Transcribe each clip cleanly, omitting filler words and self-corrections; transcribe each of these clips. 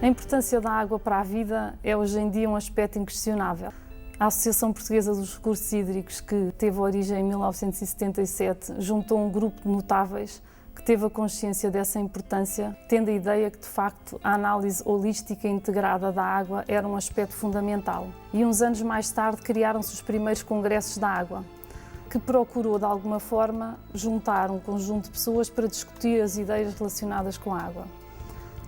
A importância da água para a vida é hoje em dia um aspecto inquestionável. A Associação Portuguesa dos Recursos Hídricos, que teve origem em 1977, juntou um grupo de notáveis que teve a consciência dessa importância, tendo a ideia que, de facto, a análise holística e integrada da água era um aspecto fundamental. E uns anos mais tarde criaram-se os primeiros congressos da água, que procurou, de alguma forma, juntar um conjunto de pessoas para discutir as ideias relacionadas com a água.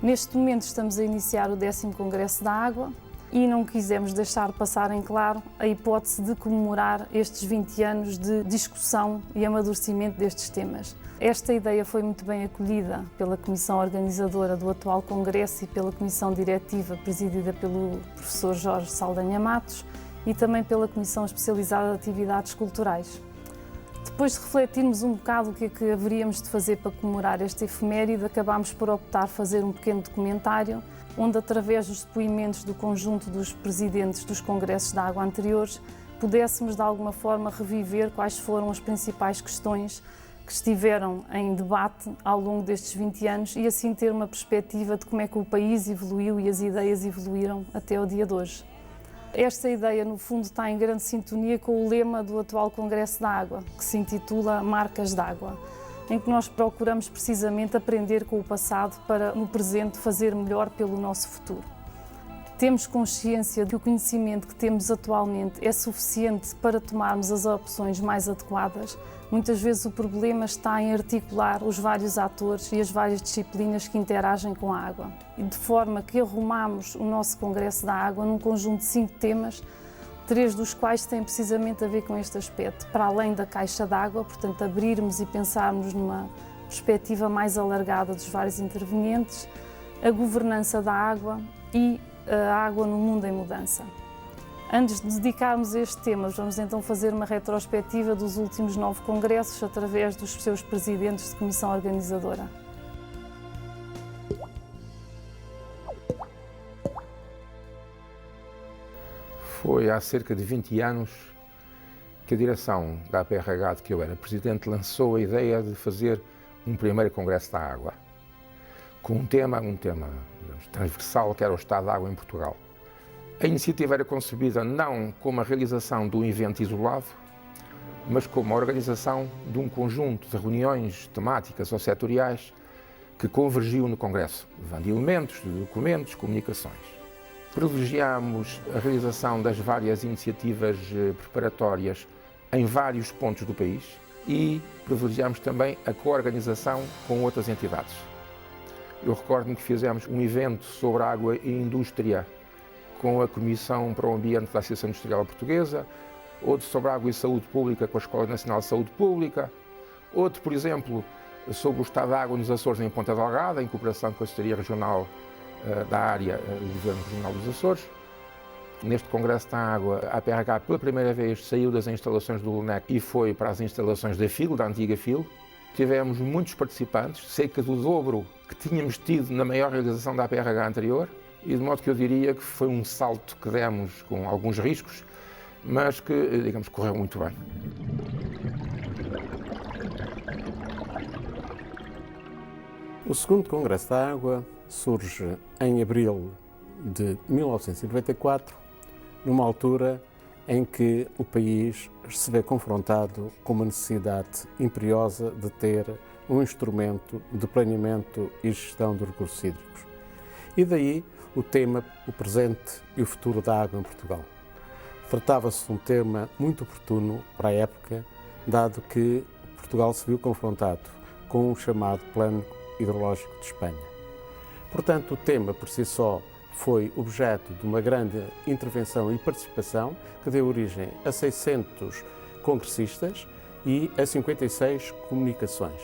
Neste momento estamos a iniciar o 10º Congresso da Água e não quisemos deixar passar em claro a hipótese de comemorar estes 20 anos de discussão e amadurecimento destes temas. Esta ideia foi muito bem acolhida pela comissão organizadora do atual Congresso e pela comissão diretiva presidida pelo professor Jorge Saldanha Matos e também pela comissão especializada de atividades culturais. Depois de refletirmos um bocado o que é que haveríamos de fazer para comemorar esta efeméride, acabámos por optar fazer um pequeno documentário, onde, através dos depoimentos do conjunto dos presidentes dos congressos da água anteriores, pudéssemos, de alguma forma, reviver quais foram as principais questões que estiveram em debate ao longo destes 20 anos e, assim, ter uma perspectiva de como é que o país evoluiu e as ideias evoluíram até o dia de hoje. Esta ideia, no fundo, está em grande sintonia com o lema do atual Congresso da Água, que se intitula Marcas d'Água, em que nós procuramos precisamente aprender com o passado para, no presente, fazer melhor pelo nosso futuro. Temos consciência de que o conhecimento que temos atualmente é suficiente para tomarmos as opções mais adequadas. Muitas vezes o problema está em articular os vários atores e as várias disciplinas que interagem com a água. E de forma que arrumamos o nosso Congresso da Água num conjunto de 5 temas, 3 dos quais têm precisamente a ver com este aspecto. Para além da caixa d'água, portanto, abrirmos e pensarmos numa perspectiva mais alargada dos vários intervenientes, a governança da água e a água no mundo em mudança. Antes de dedicarmos a este tema, vamos então fazer uma retrospectiva dos últimos 9 congressos através dos seus presidentes de comissão organizadora. Foi há cerca de 20 anos que a direção da APRH, de que eu era presidente, lançou a ideia de fazer um primeiro Congresso da Água, com um tema digamos, transversal, que era o estado da água em Portugal. A iniciativa era concebida não como a realização de um evento isolado, mas como a organização de um conjunto de reuniões temáticas ou setoriais que convergiu no Congresso, levando elementos, de documentos, comunicações. Privilegiámos a realização das várias iniciativas preparatórias em vários pontos do país e privilegiámos também a coorganização com outras entidades. Eu recordo-me que fizemos um evento sobre água e indústria com a Comissão para o Ambiente da Associação Industrial Portuguesa, outro sobre água e saúde pública com a Escola Nacional de Saúde Pública, outro, por exemplo, sobre o estado da água nos Açores em Ponta Delgada, em cooperação com a Secretaria Regional da área do Governo Regional dos Açores. Neste Congresso da Água, a APRH pela primeira vez saiu das instalações do LUNEC e foi para as instalações da FIL, da antiga FIL. Tivemos muitos participantes, cerca do dobro que tínhamos tido na maior realização da APRH anterior, e de modo que eu diria que foi um salto que demos com alguns riscos, mas que, digamos, correu muito bem. O segundo Congresso da Água surge em abril de 1994, numa altura em que o país se vê confrontado com uma necessidade imperiosa de ter um instrumento de planeamento e gestão dos recursos hídricos. E daí o tema, o presente e o futuro da água em Portugal. Tratava-se de um tema muito oportuno para a época, dado que Portugal se viu confrontado com o chamado Plano Hidrológico de Espanha. Portanto, o tema por si só foi objeto de uma grande intervenção e participação que deu origem a 600 congressistas e a 56 comunicações.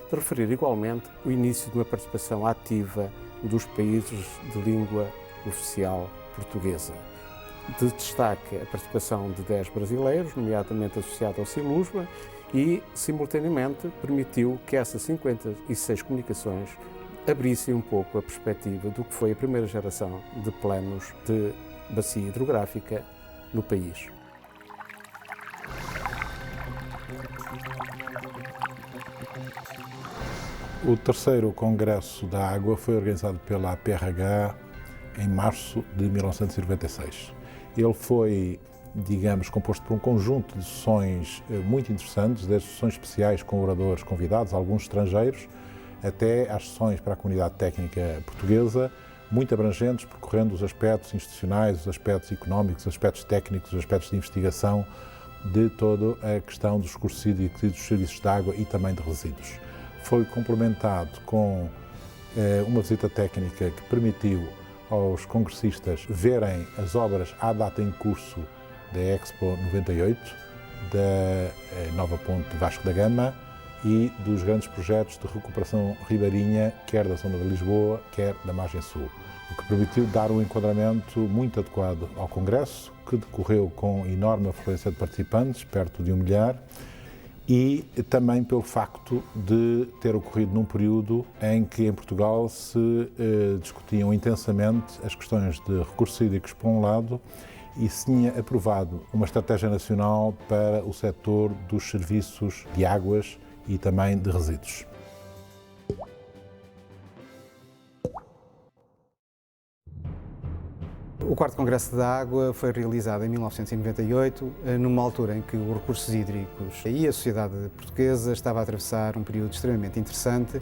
De referir igualmente o início de uma participação ativa dos países de língua oficial portuguesa. De destaque a participação de 10 brasileiros, nomeadamente associado ao CILUSMA, e, simultaneamente, permitiu que essas 56 comunicações abrissem um pouco a perspectiva do que foi a primeira geração de planos de bacia hidrográfica no país. O terceiro Congresso da Água foi organizado pela APRH em março de 1996. Ele foi, digamos, composto por um conjunto de sessões muito interessantes, desde sessões especiais com oradores convidados, alguns estrangeiros, até às sessões para a comunidade técnica portuguesa, muito abrangentes, percorrendo os aspectos institucionais, os aspectos económicos, os aspectos técnicos, os aspectos de investigação de toda a questão dos recursos hídricos e dos serviços de água e também de resíduos. Foi complementado com uma visita técnica que permitiu aos congressistas verem as obras à data em curso da Expo 98, da nova ponte de Vasco da Gama e dos grandes projetos de recuperação ribeirinha, quer da zona de Lisboa, quer da margem sul, o que permitiu dar um enquadramento muito adequado ao Congresso, que decorreu com enorme afluência de participantes, perto de 1 milhar, e também pelo facto de ter ocorrido num período em que em Portugal se discutiam intensamente as questões de recursos hídricos por um lado e se tinha aprovado uma estratégia nacional para o setor dos serviços de águas e também de resíduos. O 4º Congresso da Água foi realizado em 1998, numa altura em que os recursos hídricos e a sociedade portuguesa estava a atravessar um período extremamente interessante,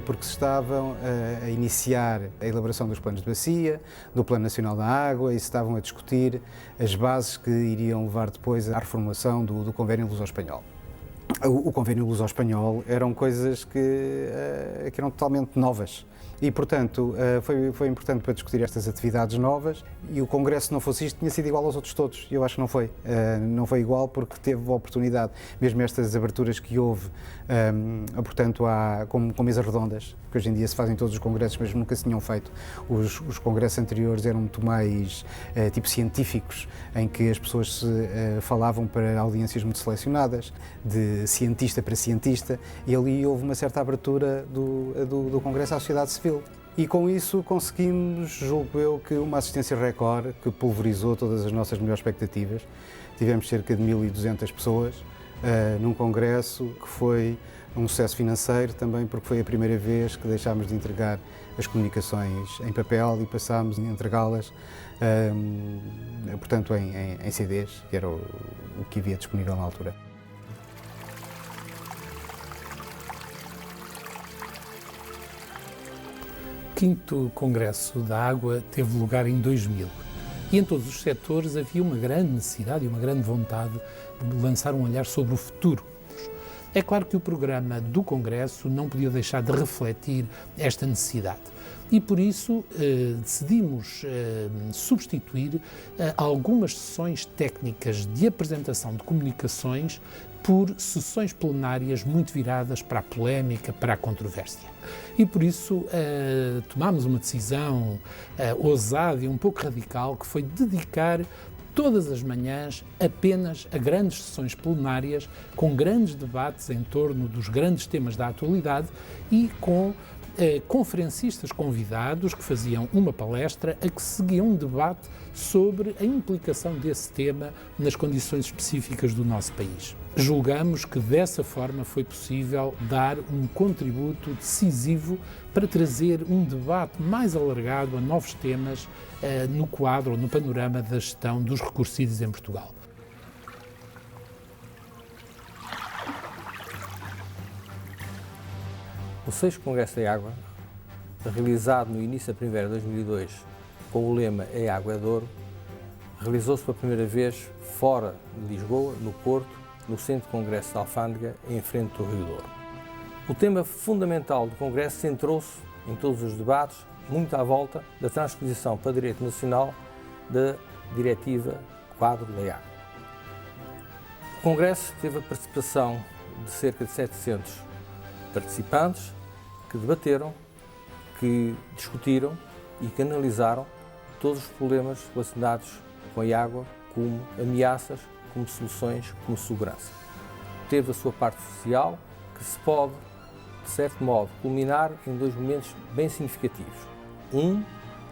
porque se estavam a iniciar a elaboração dos planos de bacia, do Plano Nacional da Água, e se estavam a discutir as bases que iriam levar depois à reformulação do Convênio Luso-Espanhol. O Convênio Luso-Espanhol eram coisas que eram totalmente novas. E, portanto, foi importante para discutir estas atividades novas, e o Congresso, se não fosse isto, tinha sido igual aos outros todos. Eu acho que não foi. Não foi igual porque teve a oportunidade, mesmo estas aberturas que houve, portanto, com mesas redondas, que hoje em dia se fazem todos os congressos, mas nunca se tinham feito. Os congressos anteriores eram muito mais tipo científicos, em que as pessoas falavam para audiências muito selecionadas, de cientista para cientista, e ali houve uma certa abertura do Congresso à sociedade civil. E com isso conseguimos, julgo eu, que uma assistência recorde que pulverizou todas as nossas melhores expectativas. Tivemos cerca de 1.200 pessoas num congresso que foi um sucesso financeiro também, porque foi a primeira vez que deixámos de entregar as comunicações em papel e passámos a entregá-las, portanto, em CDs, que era o que havia disponível na altura. O 5º Congresso da Água teve lugar em 2000 e em todos os setores havia uma grande necessidade e uma grande vontade de lançar um olhar sobre o futuro. É claro que o programa do Congresso não podia deixar de refletir esta necessidade e por isso decidimos substituir algumas sessões técnicas de apresentação de comunicações por sessões plenárias muito viradas para a polémica, para a controvérsia. E por isso tomámos uma decisão ousada e um pouco radical, que foi dedicar todas as manhãs apenas a grandes sessões plenárias, com grandes debates em torno dos grandes temas da atualidade e com conferencistas convidados que faziam uma palestra a que seguia um debate sobre a implicação desse tema nas condições específicas do nosso país. Julgamos que dessa forma foi possível dar um contributo decisivo para trazer um debate mais alargado a novos temas no quadro ou no panorama da gestão dos recursos hídricos em Portugal. O 6º Congresso da Água, realizado no início da primavera de 2002 com o lema É Água é Douro, realizou-se pela primeira vez fora de Lisboa, no Porto, no Centro de Congresso de Alfândega, em frente do Rio Douro. O tema fundamental do Congresso centrou-se, em todos os debates, muito à volta da transposição para o direito nacional da Diretiva Quadro da Água. O Congresso teve a participação de cerca de 700 participantes que debateram, que discutiram e que analisaram todos os problemas relacionados com a água, como ameaças, como soluções, como segurança. Teve a sua parte social, que se pode, de certo modo, culminar em dois momentos bem significativos.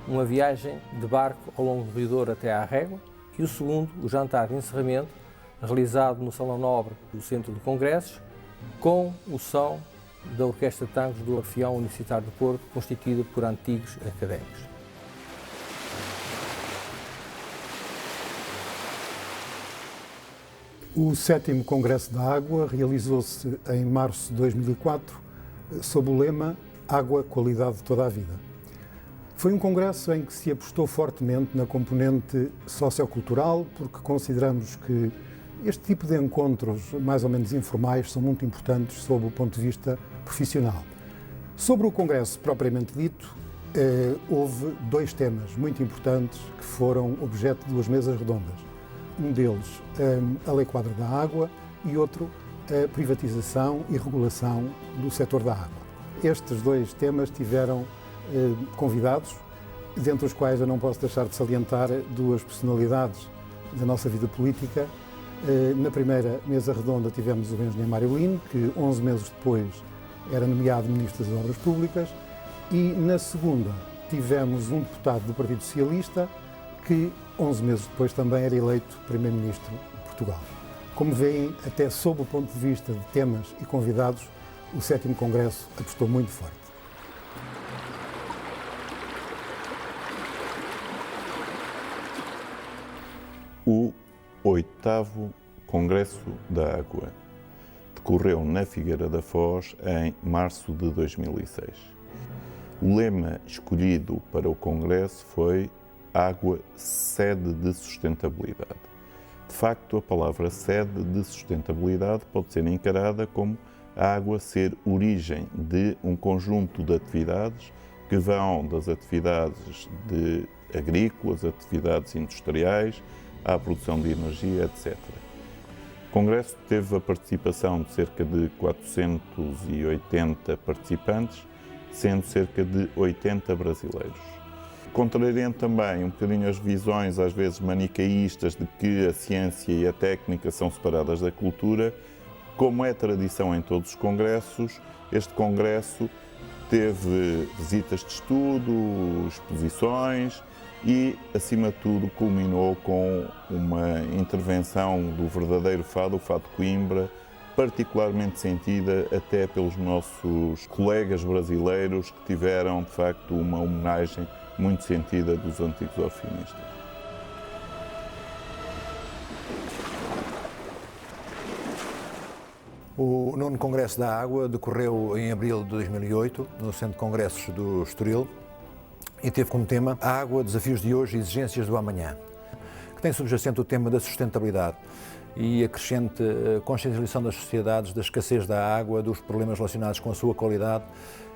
Uma viagem de barco ao longo do Rio Douro até à Régua, e o segundo, o jantar de encerramento, realizado no Salão Nobre do Centro de Congressos, com o som da Orquestra de Tangos do Orfeão Universitário do Porto, constituída por antigos académicos. O 7º Congresso da Água realizou-se em março de 2004, sob o lema Água, Qualidade de Toda a Vida. Foi um congresso em que se apostou fortemente na componente sociocultural, porque consideramos que este tipo de encontros, mais ou menos informais, são muito importantes sob o ponto de vista profissional. Sobre o congresso propriamente dito, houve 2 temas muito importantes que foram objeto de 2 mesas redondas. Um deles, a Lei Quadro da Água, e outro, a privatização e regulação do setor da água. Estes 2 temas tiveram convidados, dentre os quais eu não posso deixar de salientar 2 personalidades da nossa vida política. Na primeira mesa redonda tivemos o engenheiro Mário Lino, que 11 meses depois era nomeado Ministro das Obras Públicas, e na segunda tivemos um deputado do Partido Socialista, que 11 meses depois também era eleito Primeiro-Ministro de Portugal. Como veem, até sob o ponto de vista de temas e convidados, o 7º Congresso apostou muito forte. O 8º Congresso da Água decorreu na Figueira da Foz em março de 2006. O lema escolhido para o Congresso foi Água, sede de sustentabilidade. De facto, a palavra sede de sustentabilidade pode ser encarada como a água ser origem de um conjunto de atividades que vão das atividades agrícolas, atividades industriais, à produção de energia, etc. O Congresso teve a participação de cerca de 480 participantes, sendo cerca de 80 brasileiros. Contrariando também um bocadinho as visões, às vezes manicaístas, de que a ciência e a técnica são separadas da cultura, como é tradição em todos os congressos, este congresso teve visitas de estudo, exposições e, acima de tudo, culminou com uma intervenção do verdadeiro fado, o Fado de Coimbra, particularmente sentida até pelos nossos colegas brasileiros que tiveram, de facto, uma homenagem muito sentida dos antigos orfeunistas. O 9º Congresso da Água decorreu em abril de 2008, no Centro de Congressos do Estoril, e teve como tema a água, desafios de hoje e exigências do amanhã, que tem subjacente o tema da sustentabilidade e a crescente consciencialização das sociedades da escassez da água, dos problemas relacionados com a sua qualidade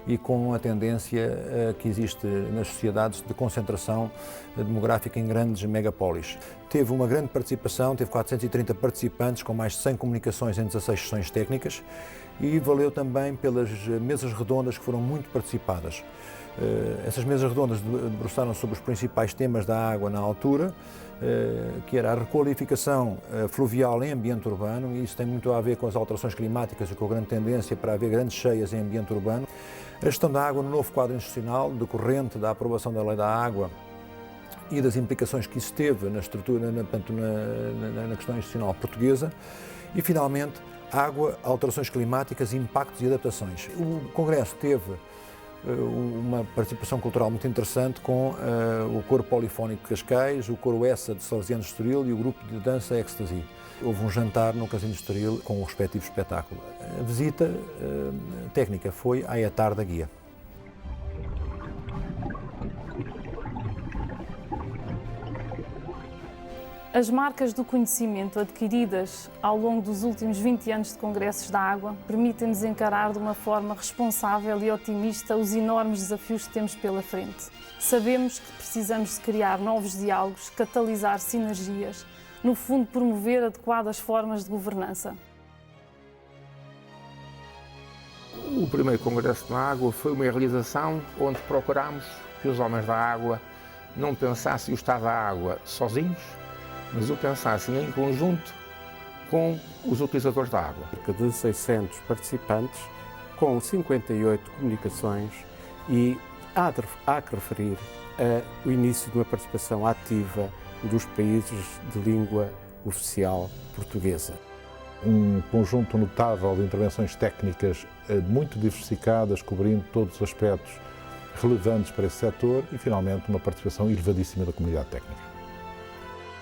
e com a tendência que existe nas sociedades de concentração demográfica em grandes megapólis. Teve uma grande participação, teve 430 participantes com mais de 100 comunicações em 16 sessões técnicas e valeu também pelas mesas redondas que foram muito participadas. Essas mesas redondas debruçaram sobre os principais temas da água na altura, que era a requalificação fluvial em ambiente urbano, e isso tem muito a ver com as alterações climáticas e com a grande tendência para haver grandes cheias em ambiente urbano. A gestão da água no novo quadro institucional, decorrente da aprovação da Lei da Água e das implicações que isso teve na estrutura, na questão institucional portuguesa. E, finalmente, água, alterações climáticas, impactos e adaptações. O Congresso teve uma participação cultural muito interessante com o coro polifónico de Cascais, o coro Essa de Salesianos de Estoril e o grupo de dança Ecstasy. Houve um jantar no Casino de Estoril com o respectivo espetáculo. A visita técnica foi à tarde da guia. As marcas do conhecimento adquiridas ao longo dos últimos 20 anos de congressos da água permitem-nos encarar de uma forma responsável e otimista os enormes desafios que temos pela frente. Sabemos que precisamos de criar novos diálogos, catalisar sinergias, no fundo promover adequadas formas de governança. O primeiro Congresso da Água foi uma realização onde procurámos que os homens da água não pensassem o estado da água sozinhos, mas o pensassem em conjunto com os utilizadores da água. Cerca de 600 participantes, com 58 comunicações e há que referir o início de uma participação ativa dos países de língua oficial portuguesa. Um conjunto notável de intervenções técnicas muito diversificadas, cobrindo todos os aspectos relevantes para esse setor e, finalmente, uma participação elevadíssima da comunidade técnica.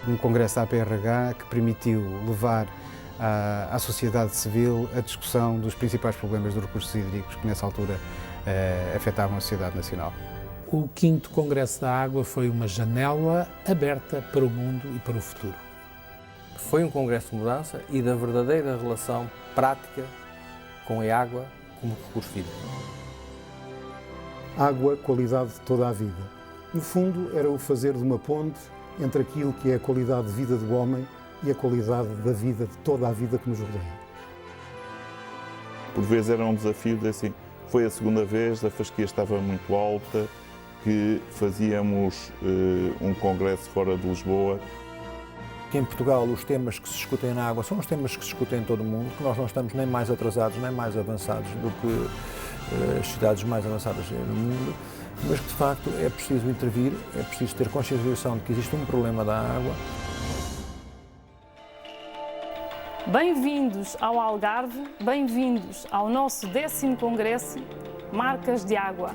Um congresso da APRH que permitiu levar à sociedade civil a discussão dos principais problemas dos recursos hídricos que nessa altura afetavam a sociedade nacional. O 5º Congresso da Água foi uma janela aberta para o mundo e para o futuro. Foi um congresso de mudança e da verdadeira relação prática com a água como recurso hídrico. Água, qualidade de toda a vida. No fundo, era o fazer de uma ponte entre aquilo que é a qualidade de vida do homem e a qualidade da vida, de toda a vida que nos rodeia. Por vezes era um desafio de assim, foi a segunda vez, a fasquia estava muito alta, que fazíamos um congresso fora de Lisboa. Que em Portugal os temas que se discutem na água são os temas que se discutem em todo o mundo, que nós não estamos nem mais atrasados nem mais avançados do que as cidades mais avançadas no mundo, mas que de facto é preciso intervir, é preciso ter conscienciação de que existe um problema da água. Bem-vindos ao Algarve, bem-vindos ao nosso 10º Congresso Marcas de Água.